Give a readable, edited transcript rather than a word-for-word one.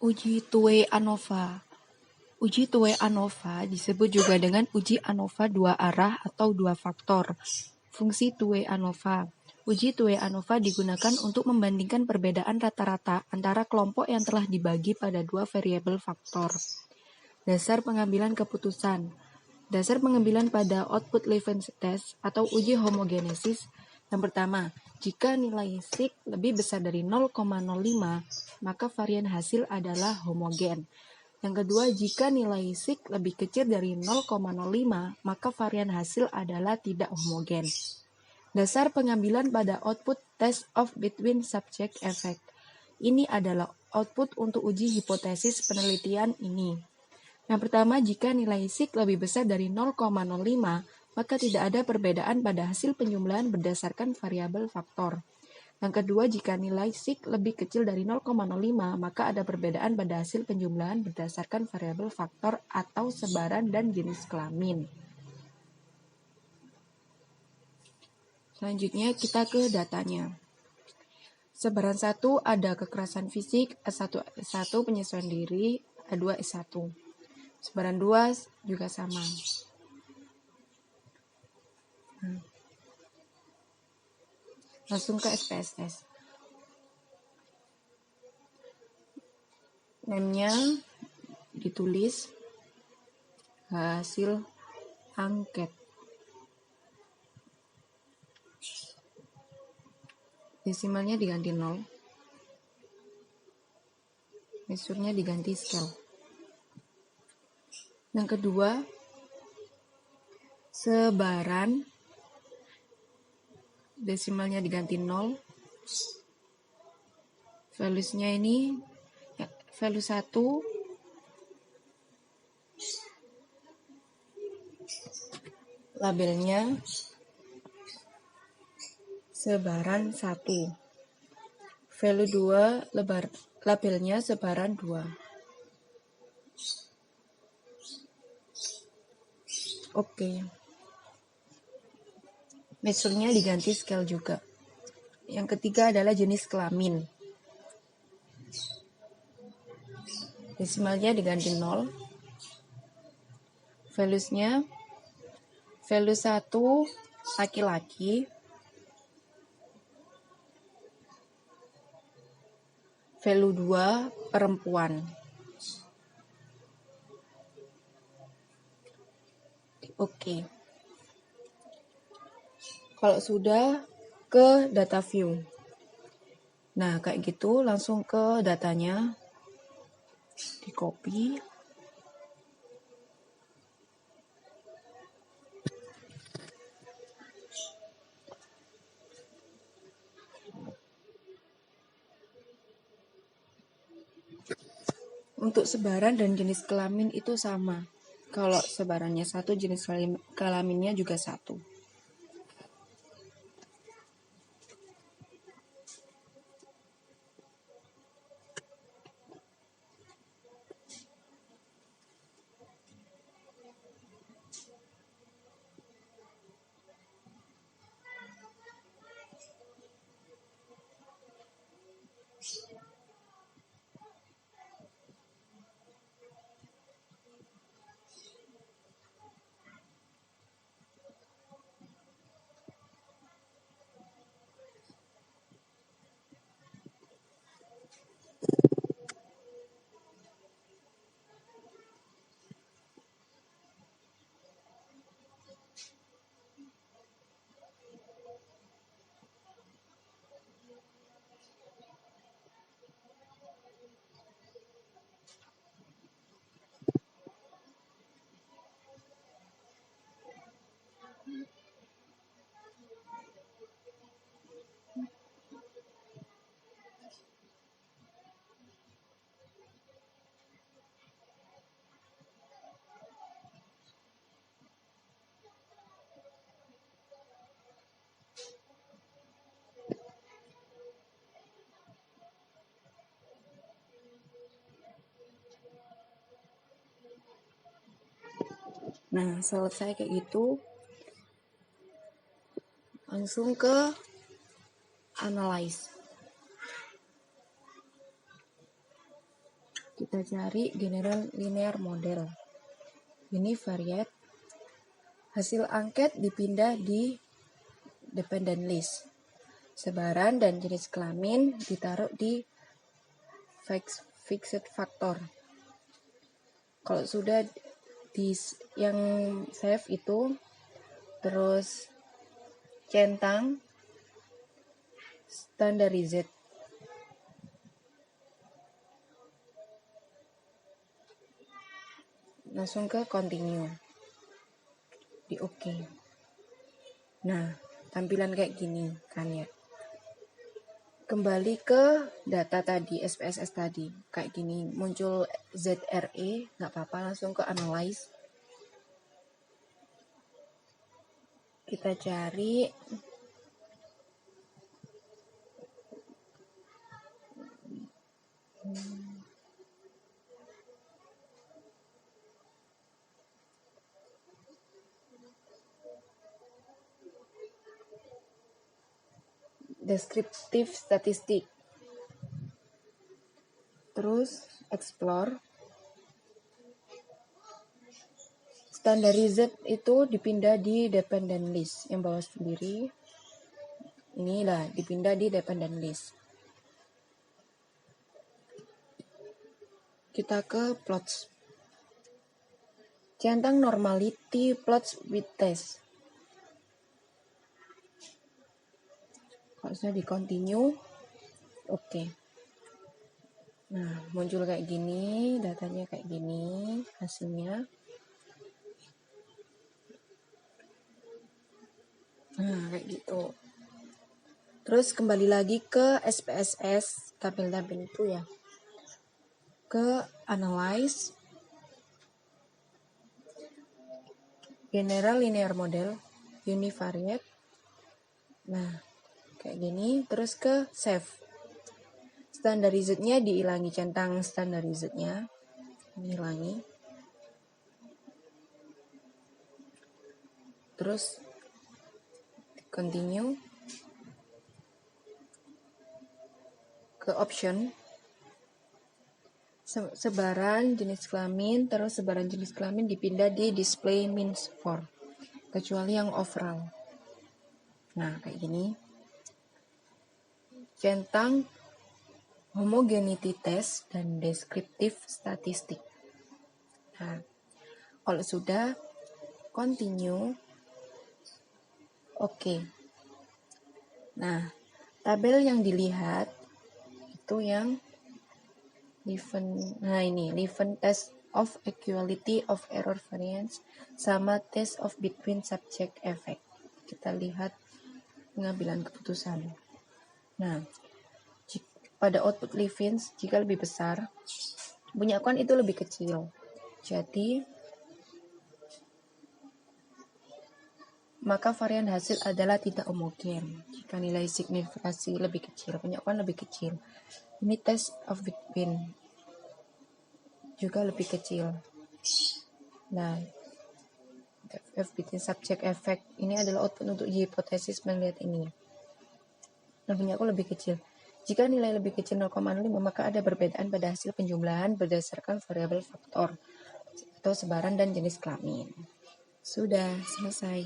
Uji Thue ANOVA. Uji Thue ANOVA disebut juga dengan uji ANOVA dua arah atau dua faktor. Fungsi Thue ANOVA. Uji Thue ANOVA digunakan untuk membandingkan perbedaan rata-rata antara kelompok yang telah dibagi pada dua variabel faktor. Dasar pengambilan keputusan. Dasar pengambilan pada output Levens test atau uji homogenesis. Yang pertama, jika nilai sig lebih besar dari 0,05, maka varian hasil adalah homogen. Yang kedua, jika nilai sig lebih kecil dari 0,05, maka varian hasil adalah tidak homogen. Dasar pengambilan pada output test of between subject effect. Ini adalah output untuk uji hipotesis penelitian ini. Yang pertama, jika nilai sig lebih besar dari 0,05, maka tidak ada perbedaan pada hasil penjumlahan berdasarkan variabel faktor. Yang kedua, jika nilai sig lebih kecil dari 0,05, maka ada perbedaan pada hasil penjumlahan berdasarkan variabel faktor atau sebaran dan jenis kelamin. Selanjutnya kita ke datanya. Sebaran 1 ada kekerasan fisik, S1 S1 penyesuaian diri, A2 S1. Sebaran 2 juga sama. Langsung ke SPSS. Name-nya ditulis hasil angket. Desimalnya diganti 0. Mesurnya diganti scale. Yang kedua, sebaran. Desimalnya diganti 0. Values-nya ini value 1 labelnya sebaran 1. Value 2 labelnya sebaran 2. Oke. Mesurnya diganti scale juga. Yang ketiga adalah jenis kelamin. Desimalnya diganti 0. Values-nya value 1 laki-laki. Value 2 perempuan. Oke. Kalau sudah, ke data view. Nah, kayak gitu langsung ke datanya. Di copy. Untuk sebaran dan jenis kelamin itu sama. Kalau sebarannya 1, jenis kelaminnya juga 1. Nah, selesai kayak gitu, langsung ke analyze. kita cari general linear model. Univariate. Hasil angket dipindah di dependent list. Sebaran dan jenis kelamin ditaruh di fixed factor. Kalau sudah di yang save itu, terus centang standardized. Langsung ke continue. Di OK. Nah, tampilan kayak gini kan ya. Kembali ke data tadi, SPSS tadi. Kayak gini, muncul ZRE, nggak apa-apa, langsung ke analyze. Kita cari descriptive statistik. Terus explore. Standardized itu dipindah di dependent list. Yang bawah sendiri. Inilah dipindah di dependent list. Kita ke plots. Centang normality plots with test. Harusnya di continue. Oke. Nah, muncul kayak gini, datanya kayak gini, hasilnya. Nah, kayak gitu. Terus kembali lagi ke SPSS, tabel-tabel itu ya. Ke analyze, general linear model, univariate. Nah, kayak gini, terus ke save. Standardized-nya dihilangi, centang standardized-nya dihilangi. Terus continue ke option. Sebaran jenis kelamin, terus sebaran jenis kelamin dipindah di display means for, kecuali yang overall. Nah, kayak gini. Centang homogeneity test dan descriptive statistik. Nah, kalau sudah continue, oke. Nah, tabel yang dilihat itu yang Leuven test of equality of error variance sama test of between subject effect. Kita lihat pengambilan keputusan. Nah, pada output Leuven jika lebih besar, punya akuan itu lebih kecil. Jadi, maka varian hasil adalah tidak homogen. Jika nilai signifikasi lebih kecil, punya akuan lebih kecil. Ini test of between juga lebih kecil. Nah, F between subject effect ini adalah output untuk hipotesis melihat ini. Nah, punya aku lebih kecil. Jika nilai lebih kecil 0,05, maka ada perbedaan pada hasil penjumlahan berdasarkan variabel faktor atau sebaran dan jenis kelamin. Sudah selesai.